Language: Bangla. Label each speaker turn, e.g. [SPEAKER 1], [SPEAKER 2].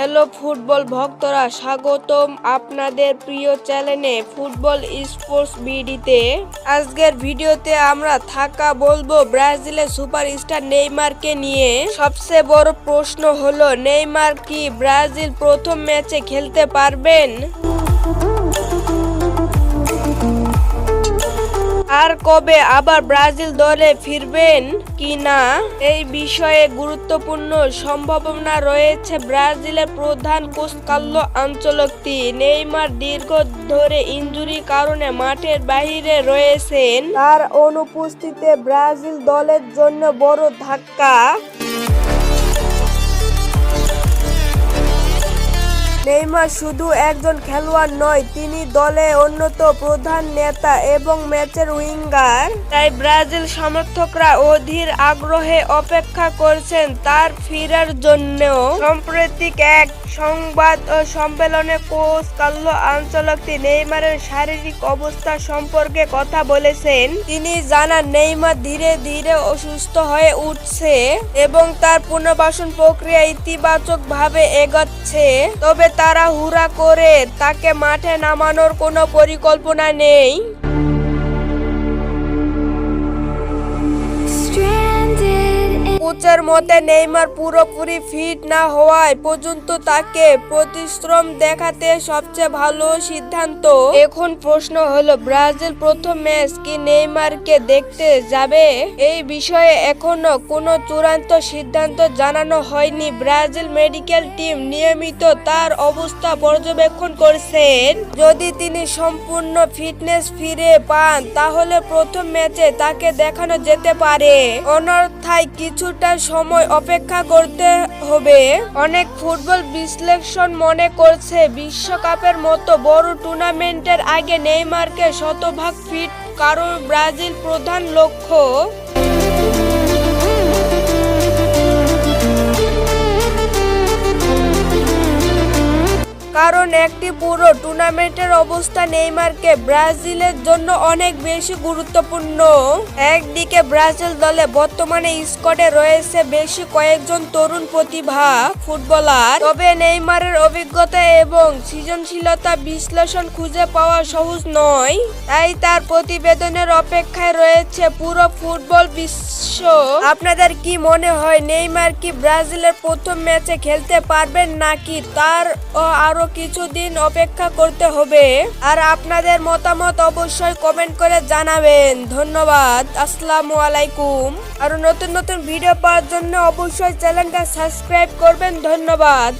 [SPEAKER 1] হ্যালো ফুটবল ভক্তরা, স্বাগতম আপনাদের প্রিয় চ্যানেলে ফুটবল স্পোর্টস বিডিতে। আজকের ভিডিওতে আমরা বলবো ব্রাজিলের সুপারস্টার নেইমারকে নিয়ে। সবচেয়ে বড় প্রশ্ন হলো, নেইমার কি ব্রাজিল প্রথম ম্যাচে খেলতে পারবেন? আর কবে আবার ব্রাজিল দলে ফিরবেন কিনা এই বিষয়ে গুরুত্বপূর্ণ সম্ভাবনা রয়েছে। ব্রাজিলের প্রধান কোচ কার্লো আনচেলত্তি নেইমার দীর্ঘ ধরে ইনজুরির কারণে মাঠের বাইরে রয়েছেন। তার অনুপস্থিতিতে ব্রাজিল দলের জন্য বড় ধাক্কা। নেইমার শুধু একজন খেলোয়াড় নয়, তিনি দলের অন্যতম প্রধান নেতা এবং ম্যাচের উইঙ্গার। তাই ব্রাজিল সমর্থকরা অধীর আগ্রহে অপেক্ষা করছেন তার ফেরার জন্য। সাম্প্রতিক এক সংবাদ সম্মেলনে কোচ কার্লো আনচেলত্তি নেইমারের শারীরিক অবস্থা সম্পর্কে কথা বলেছেন। তিনি জানান, নেইমার ধীরে ধীরে অসুস্থ হয়ে উঠছে এবং তার পুনর্বাসন প্রক্রিয়া ইতিবাচকভাবে এগোচ্ছে। তবে তাড়াহুড়া করে তাকে মাঠে নামানোর কোনো পরিকল্পনা নেই। কোচের মতে, নেইমার পুরোপুরি ফিট না হওয়া পর্যন্ত তাকে পরিশ্রম দেখাতে সবচেয়ে ভালো সিদ্ধান্ত। এখন প্রশ্ন হলো, ব্রাজিল প্রথম ম্যাচ কি নেইমারকে দেখতে যাবে? এই বিষয়ে এখনো কোনো চূড়ান্ত সিদ্ধান্ত জানানো হয়নি। ব্রাজিল মেডিকেল টিম নিয়মিত তার অবস্থা পর্যবেক্ষণ করছেন। যদি তিনি সম্পূর্ণ ফিটনেস ফিরে পান, তাহলে প্রথম ম্যাচে তাকে দেখানো যেতে পারে। অন্যথায় কিছুটা সময় অপেক্ষা করতে হবে। অনেক ফুটবল বিশ্লেষক মনে করছে, বিশ্বকাপের মতো বড় টুর্নামেন্টের আগে নেইমারকে শতভাগ ফিট করার ব্রাজিল প্রধান লক্ষ্য। কারণ একটি পুরো টুর্নামেন্টের অবস্থা নেইমারকে ব্রাজিলের জন্য অনেক বেশি গুরুত্বপূর্ণ। একদিকে ব্রাজিল দলে বর্তমানে স্কোয়াডে রয়েছে বেশি কয়েকজন তরুণ প্রতিভা ফুটবলার, তবে নেইমারের অভিজ্ঞতা এবং সৃজনশীলতা বিশ্লেষণ খুঁজে পাওয়া সহজ নয়। তাই তার প্রতিবেদনের অপেক্ষায় রয়েছে পুরো ফুটবল বিশ্ব। আপনাদের কি মনে হয়, নেইমার কি ব্রাজিলের প্রথম ম্যাচে খেলতে পারবেন নাকি তার আরো কিছুদিন অপেক্ষা করতে হবে? আর আপনাদের মতামত অবশ্যই কমেন্ট করে জানাবেন। ধন্যবাদ। আসসালামু আলাইকুম। আর নতুন নতুন ভিডিও পাওয়ার জন্য অবশ্যই চ্যানেলটা সাবস্ক্রাইব করবেন। ধন্যবাদ।